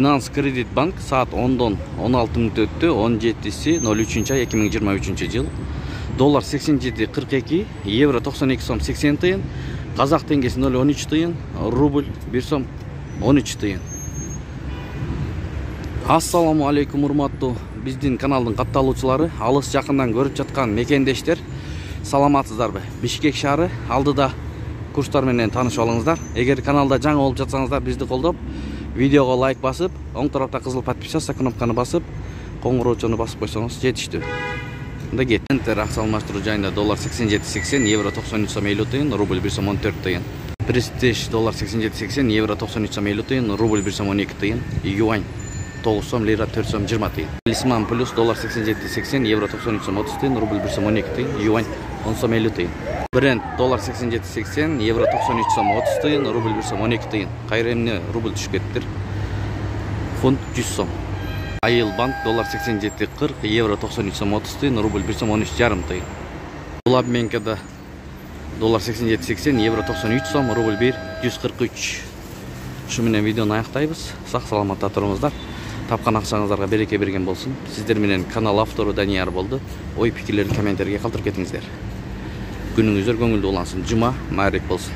Finans Kredit Bank saat 10'dan 16 minut öttü. 17-03 ay 2023 yıl. Dolar 87.42, euro 92 som 80 tıyın, Kazak tengesi 0.13 tıyın, rubl 1 som 13 tıyın. Assalamu alaikum urmаттуу биздин каналдын катталуучулары, алыс жакындан көрүп жаткан мекендештер, саламатсыздарбы? Бишкек шаары алдыда курстар менен таанышып алыңыздар. Эгер каналда жаңы болуп жатсаңыздар, бизди колдоп, видеого лайк басып, оң тарапта кызыл подписаться кнопканы басып, коңгуроочуну басып койсоңуз жетиштүү. Мында кет. Центр акча алмаштыруу жайында доллар 87.80, евро 93 сом 50 тыйын, рубль 1 сом 14 тыйын. Престиж доллар 87.80, евро 93 сом 50 тыйын, рубль 1 сом 12 тыйын, юань 9 сом, лира 4 сом 20 тыйын. Талисман плюс доллар 87.80, евро 93 сом 30 тыйын, рубль 1 сом 12 тыйын, юань 10 сом 50 тыйын. Бренд доллар 87.80, евро 93 сом 30 тыйын, рубль 1 сом 12 тыйын. Кайра эмне рубль түшүп кеттир. Фунт 100 сом. Айыл банк доллар 87.40, евро 93 сом 30 тыйын, рубль 1 сом 13,5 тыйын. Бул обменкада доллар 87.80, евро 93 сом, рубль 1 143. Ушу менен видеону аяктайбыз. Сак саламатта туруңуздар. Тапкан акчаңыздарга береке берген болсун. Сиздер менен канал автору Данияр болду. Ой пикирлерди комменттерге калтырып кетиңиздер. Күнүңүздөр көңүлдүү улансын. Жума майрек болсун.